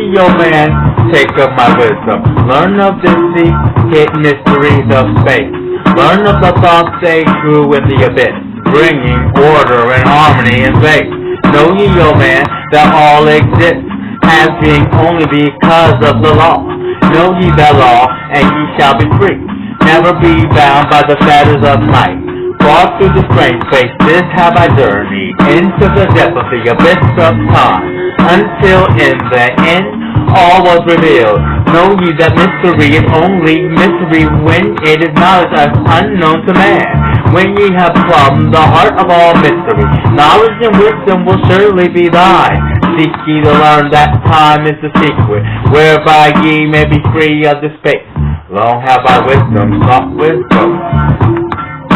Yo man, take up my wisdom. Learn of the secret mysteries of space. Learn of the thoughts they grew in the abyss, bringing order and harmony in space. Know ye, yo man, that all exists has being only because of the law. Know ye the law, and ye shall be free. Never be bound by the fetters of night. Far through the strange space, this have I journeyed into the depth of the abyss of time, until in the end all was revealed. Know ye that mystery is only mystery when it is knowledge as unknown to man. When ye have plumbed the heart of all mystery, knowledge and wisdom will surely be thine. Seek ye to learn that time is the secret, whereby ye may be free of the space. Long have I wisdom, sought wisdom.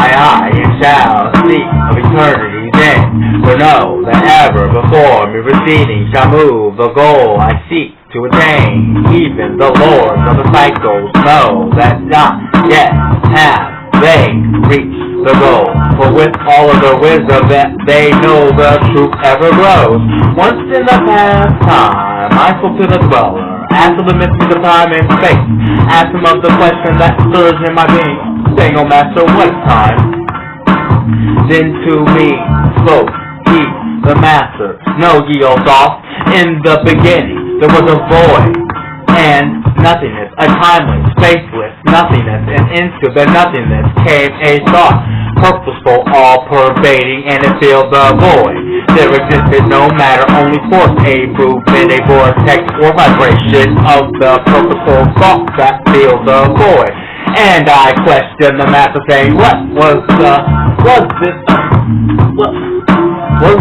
I shall seek of eternity then, for know that ever before me receding shall move the goal I seek to attain. Even the lords of the cycles know that not yet have they reached the goal, for with all of their wisdom that they know the truth ever grows. Once in the past time I spoke to the dweller, asked of the mysteries of time and space, asked him of the question that stirs in my being, saying, "O Master, what is time?" Then to me spoke he, the Master, "Know ye, O thought, in the beginning there was a void and nothingness, a timeless, spaceless nothingness, and into the nothingness came a thought, purposeful, all-pervading, and it filled the void. There existed no matter, only force, a movement, a vortex, or vibration of the purposeful thought that filled the void." And I questioned the Master, saying, was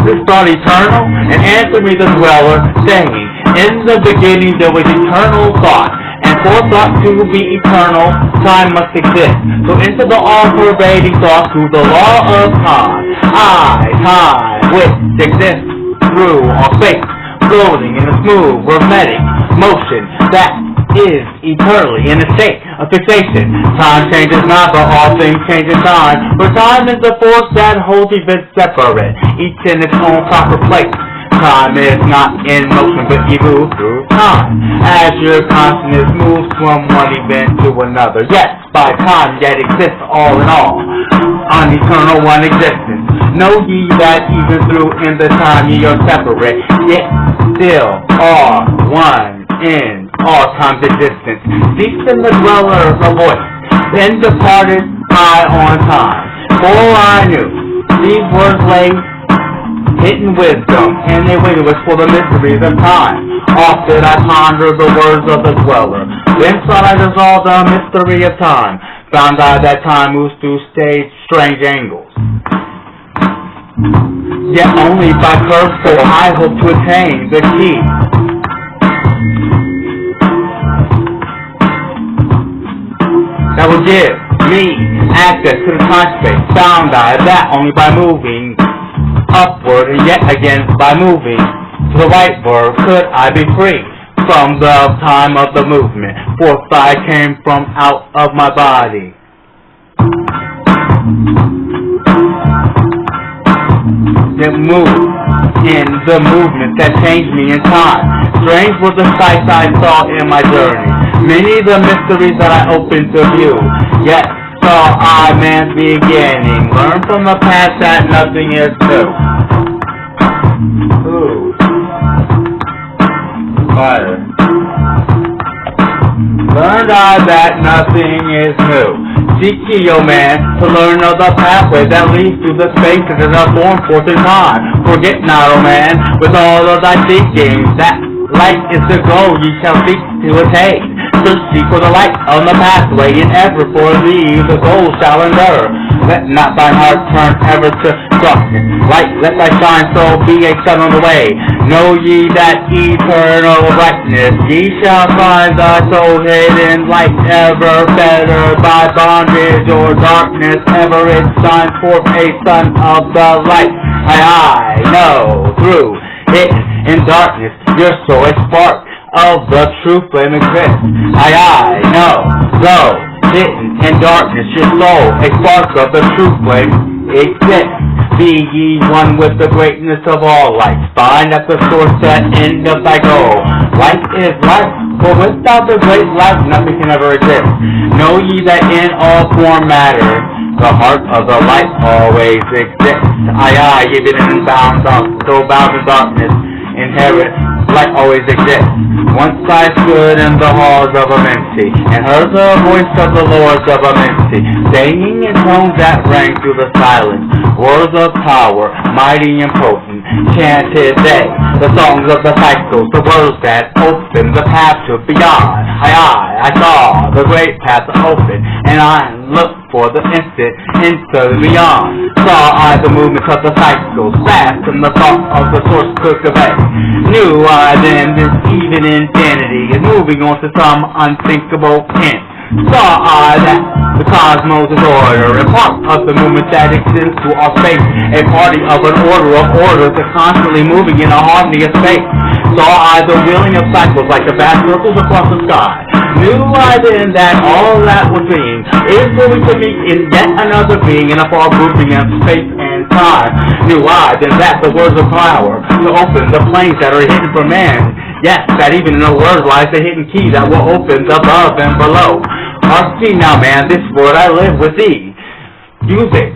this thought eternal? And answered me the dweller, saying, "In the beginning there was eternal thought, and for thought to be eternal, time must exist. So into the all-pervading thought, through the law of time, time, which exists through all space, floating in a smooth, rhythmic motion that is eternally in a state of fixation. Time changes not, but all things change in time. For time is the force that holds events separate, each in its own proper place. Time is not in motion, but you move through time. As your consciousness moves from one event to another, yet by time yet exists all in all, an eternal one existence. Know ye that even through in the time ye are separate, yet still are one in all time's existence. Ceased in the dweller a voice, then departed I on time. For I knew these words lay hidden wisdom, and they waited us for the mysteries of time. Oft did I ponder the words of the dweller, then thought I dissolved the mystery of time. Found I that time moves through strange angles, yet only by curves, for I hope to attain the key that will give me access to the time space. Found I that only by moving upward, and yet again by moving to the rightward could I be free from the time of the movement. Forth I came from out of my body. That moved in the movement that changed me in time. Strange were the sights I saw in my journey, many the mysteries that I opened to view, yet saw I man's beginning. Learn from the past that nothing is new. Ooh. Fire. Learned I that nothing is new. Seek ye, O man, to learn of the pathway that leads through the spaces that are formed forth in time. Forget not, O man, with all of thy seeking, that light is the goal ye shall seek to attain. Seek for the light on the pathway, and ever for thee the goal shall endure. Let not thine heart turn ever to darkness. Light, let thy shine so be a sun on the way. Know ye that eternal brightness, ye shall find thy soul hidden light, ever better by bondage or darkness. Ever it shines forth a sun of the light. I know through it in darkness your soul a spark of the true flame exists. I know though hidden in darkness your soul a spark of the true flame exists. Be ye one with the greatness of all life. Find at the source that end of thy goal. Life is life, for without the great life nothing can ever exist. Know ye that in all form matter the heart of the light always exists. Even in bound in darkness, inherit light always exists. Once I stood in the halls of Amenti, and heard the voice of the lords of Amenti, saying in tones that rang through the silence, words of power, mighty and potent, chanted they, the songs of the cycles, the words that open the path to beyond. I saw the great path open, and I looked for the instant into the beyond. Saw I the movements of the cycles, fast in the thought of the source could convey. Knew I then this even infinity is moving on to some unthinkable end. Saw I that the cosmos is order, and part of the movement that extends to our space, a party of an order of orders that constantly moving in a harmony of space. Saw I the wheeling of cycles like the vast circles across the sky. Knew I then that all that was being is moving to meet in yet another being in a far grouping of space and time. Knew I then that the words of power to open the planes that are hidden from man. Yes, that even in the word lies the hidden key that will open above and below. See now, man, this word I live with thee. Use it,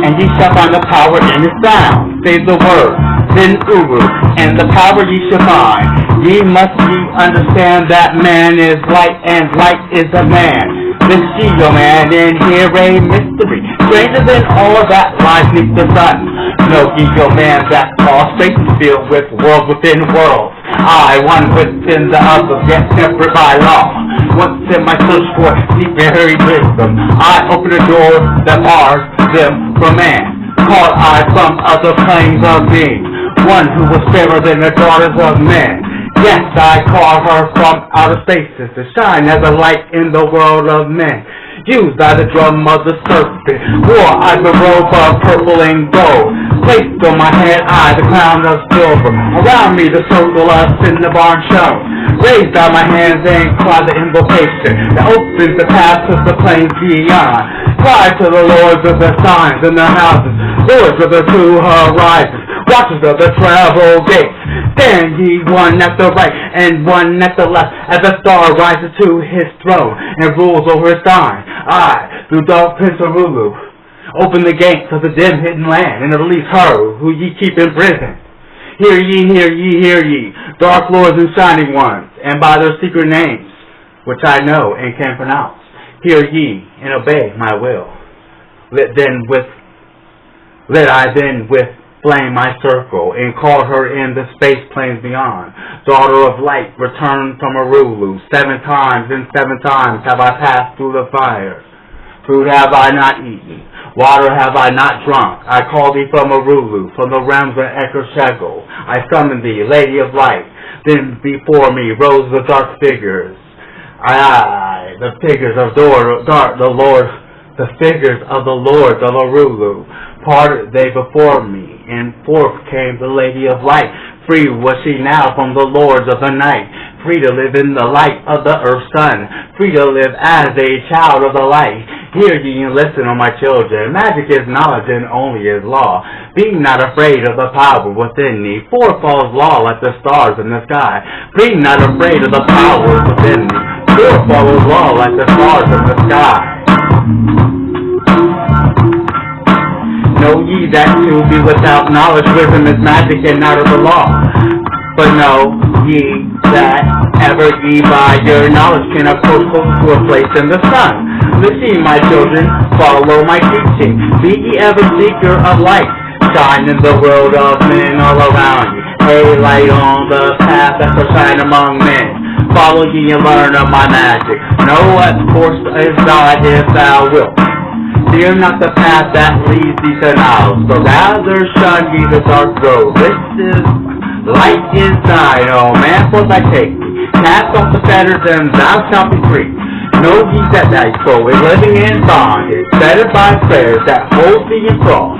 and ye shall find the power in the sound. Say the word, then Uru, and the power ye shall find. Ye must understand that man is light, and light is a man. This ye, yo man, and hear a mystery, stranger than all that lies beneath the sun. Know ye, yo man, that all space is filled with worlds within worlds. I, one within the other, yet separate by law. Once in my search for deep buried wisdom, I opened a door that bars them from man. Called I from other planes of being, one who was fairer than the daughters of men. Yes, I call her from outer spaces to shine as a light in the world of men. Used by the drum of the serpent, wore I the robe of purple and gold. Placed on my head I the crown of silver, around me the circle of cinnabar show. Raised on my hands and cried the invocation that opens the path to the plains beyond. Cry to the lords of the signs and the houses, lords of the two horizons, watchers of the travel gates. Stand ye one at the right and one at the left, as the star rises to his throne and rules over his sign. I, through dark Prince Arulu, open the gates of the dim hidden land, and release her who ye keep in prison. Hear ye, hear ye, hear ye, dark lords and shining ones, and by their secret names, which I know and can pronounce, hear ye and obey my will. Let I then with flame my circle, and call her in the space plains beyond. Daughter of light, return from Arulu. 7 times and 7 times have I passed through the fire. Food have I not eaten, water have I not drunk. I call thee from Arulu, from the realms of Ekershegel. I summon thee, lady of light. Then before me rose the dark figures. The figures of the figures of the lords of Arulu. Parted they before me, and forth came the lady of light. Free was she now from the lords of the night, free to live in the light of the earth's sun, free to live as a child of the light. Hear ye and listen, O my children, magic is knowledge and only is law. Be not afraid of the power within thee, for falls law like the stars in the sky. Be not afraid of the power within thee, for follows law like the stars in the sky. Know ye that to be without knowledge, wisdom is magic and not of the law. But know ye that ever ye by your knowledge can approach to a place in the sun. Listen, my children, follow my teaching. Be ye ever seeker of light. Shine in the world of men all around you. A light on the path that shall shine among men. Follow ye and learn of my magic. Know what course is God if thou wilt. Fear not the path that leads thee to knowledge, but rather shun ye the dark road. Light is thine, O man, forth I take thee. Cast off the fetters, and thou shalt be free. Know ye that thy soul is living in bondage, fettered by prayers that hold thee in thrall.